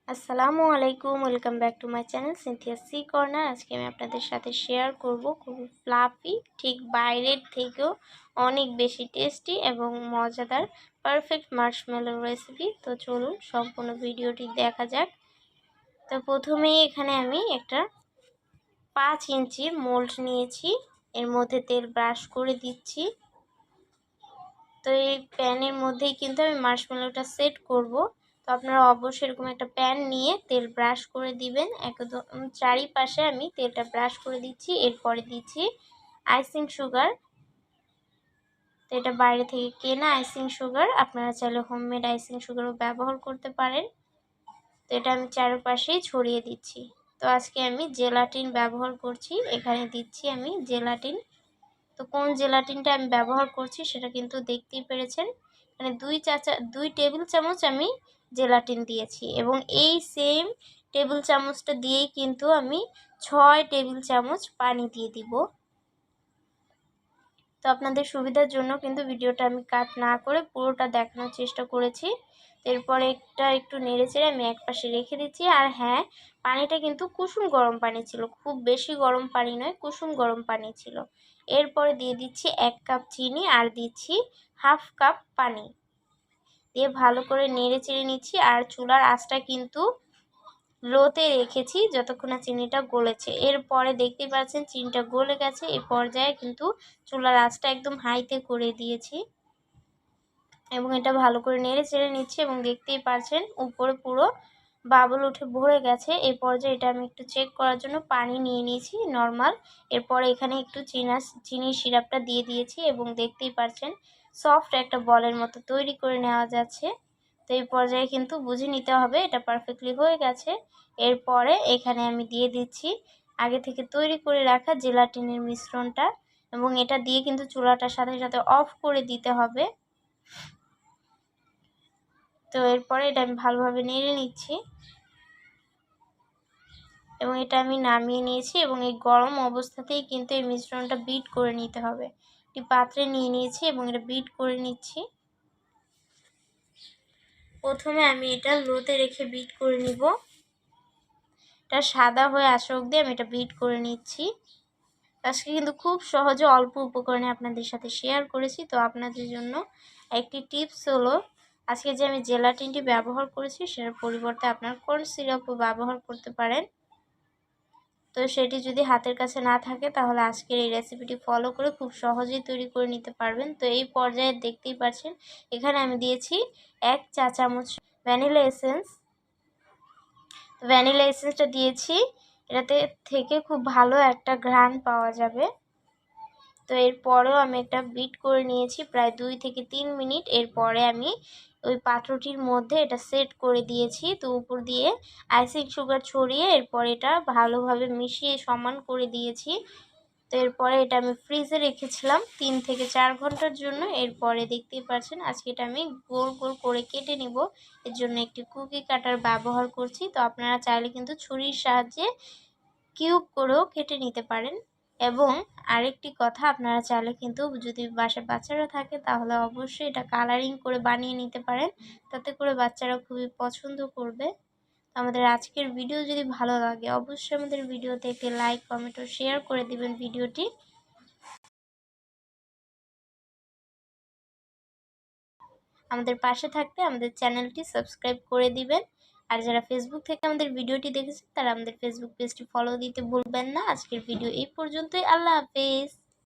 আসসালামু আলাইকুম, welcome back to my channel Sinthia C corner. আজকে আমি আপনাদের সাথে শেয়ার করব খুবই ফ্লাফি, ঠিক বাইরের থেকেও অনেক বেশি টেস্টি এবং মজাদার পারফেক্ট মার্শমেলো রেসিপি। তো চলুন সম্পূর্ণ ভিডিওটি দেখা যাক। তো প্রথমেই এখানে আমি একটা 5 ইঞ্চির মোল্ড নিয়েছি, এর মধ্যে তেল ব্রাশ করে দিচ্ছি। তো এই প্যানের মধ্যেই কিন্তু আমি মার্শমেলোটা সেট করব। তো আপনারা অবশ্যই এরকম একটা প্যান নিয়ে তেল ব্রাশ করে দিবেন। একদম চারিপাশে আমি তেলটা ব্রাশ করে দিচ্ছি। এরপরে দিচ্ছি আইসিং সুগার। তো এটা বাইরে থেকে কেনা আইসিং সুগার, আপনারা চাইলে হোমমেড আইসিং সুগারও ব্যবহার করতে পারেন। তো এটা আমি চারপাশেই ছড়িয়ে দিচ্ছি। তো আজকে আমি জেলাটিন ব্যবহার করছি, এখানে দিচ্ছি আমি জেলাটিন। তো কোন জেলাটিনটা আমি ব্যবহার করছি সেটা কিন্তু দেখতেই পেরেছেন। মানে 2 টেবিল চামচ আমি জেলাটিন দিয়েছি এবং এই সেম টেবিল চামচটা দিয়েই কিন্তু আমি 6 টেবিল চামচ পানি দিয়ে দিব। তো আপনাদের সুবিধার জন্য কিন্তু ভিডিওটা আমি কাট না করে পুরোটা দেখানোর চেষ্টা করেছি। এরপরে একটু নেড়েচেড়ে আমি একপাশে রেখে দিচ্ছি। আর হ্যাঁ, পানিটা কিন্তু কুসুম গরম পানি ছিল, খুব বেশি গরম পানি নয়, কুসুম গরম পানি ছিল। এরপরে দিয়ে দিচ্ছি 1 কাপ চিনি আর দিচ্ছি হাফ কাপ পানি দিয়ে ভালো করে নেড়েচেড়ে নিচ্ছি। আর চুলার আঁচটা কিন্তু লোতে রেখেছি যতক্ষণ না চিনিটা গলেছে। এরপরে দেখতেই পাচ্ছেন চিনিটা গলে গেছে। এই পর্যায়ে কিন্তু চুলার আঁচটা একদম হাইতে করে দিয়েছি এবং এটা ভালো করে নেড়ে চেড়ে নিচ্ছি এবং দেখতেই পাচ্ছেন উপরে পুরো বাবল উঠে ভরে গেছে। এই পর্যায়ে এটা আমি একটু চেক করার জন্য পানি নিয়ে নিয়েছি নর্মাল। এরপরে এখানে একটু চিনির সিরাপটা দিয়ে দিয়েছি এবং দেখতেই পাচ্ছেন সফট একটা বলের মতো তৈরি করে নেওয়া যাচ্ছে। তো এই পর্যায়ে কিন্তু বুঝে নিতে হবে এটা পারফেক্টলি হয়ে গেছে। এরপরে এখানে আমি দিয়ে দিচ্ছি আগে থেকে তৈরি করে রাখা জেলাটিনের মিশ্রণটা এবং এটা দিয়ে কিন্তু চুলাটার সাথে সাথে অফ করে দিতে হবে। তো এরপরে এটা আমি ভালোভাবে নেড়ে নিচ্ছি এবং এটা আমি নামিয়ে নিয়েছি এবং এই গরম অবস্থাতেই কিন্তু এই মিশ্রণটা বিট করে নিতে হবে। একটি পাত্রে নিয়ে নিয়েছি এবং এটা বিট করে নিচ্ছি। প্রথমে আমি এটা লোতে রেখে বিট করে নিব। এটা সাদা হয়ে আসা অবধি আমি এটা বিট করে নিচ্ছি। আজকে কিন্তু খুব সহজে অল্প উপকরণে আপনাদের সাথে শেয়ার করেছি। তো আপনাদের জন্য একটি টিপস হলো, আজকে যে আমি জেলাটিনটি ব্যবহার করেছি সেটার পরিবর্তে আপনার কর্ন সিরাপও ব্যবহার করতে পারেন। তো সেটি যদি হাতের কাছে না থাকে তাহলে আজকের এই রেসিপিটি ফলো করে খুব সহজেই তৈরি করে নিতে পারবেন। তো এই পর্যায়ে দেখতেই পাচ্ছেন এখানে আমি দিয়েছি 1 চা চামচ ভ্যানিলা এসেন্স। ভ্যানিলা এসেন্সটা দিয়েছি, এটাতে থেকে খুব ভালো একটা ঘ্রাণ পাওয়া যাবে। তো এরপরেও আমি একটা বিট করে নিয়েছি প্রায় 2 থেকে 3 মিনিট। এরপরে আমি ওই পাত্রটির মধ্যে এটা সেট করে দিয়েছি। তো উপর দিয়ে আইসিং সুগার ছড়িয়ে এরপর এটা ভালোভাবে মিশিয়ে সমান করে দিয়েছি। তো এরপরে এটা আমি ফ্রিজে রেখেছিলাম 3 থেকে 4 ঘন্টার জন্য। এরপরে দেখতেই পাচ্ছেন আজকে এটা আমি গোল গোল করে কেটে নিব। এর জন্য একটি কুকি কাটার ব্যবহার করছি। তো আপনারা চাইলে কিন্তু ছুরির সাহায্যে কিউব করেও কেটে নিতে পারেন। এবং আরেকটি কথা, আপনারা চাইলে কিন্তু যদি বাসায় বাচ্চারা থাকে তাহলে অবশ্যই এটা কালারিং করে বানিয়ে নিতে পারেন, তাতে করে বাচ্চারা খুবই পছন্দ করবে। আমাদের আজকের ভিডিও যদি ভালো লাগে অবশ্যই আমাদের ভিডিওতে একটি লাইক, কমেন্ট ও শেয়ার করে দিবেন ভিডিওটি। আমাদের পাশে থাকতে আমাদের চ্যানেলটি সাবস্ক্রাইব করে দিবেন। আর যারা ফেসবুক থেকে আমাদের ভিডিওটি দেখেছেন তারা আমাদের ফেসবুক পেজটি ফলো দিতে ভুলবেন না। আজকের ভিডিও এই পর্যন্তই। আল্লাহ হাফেজ।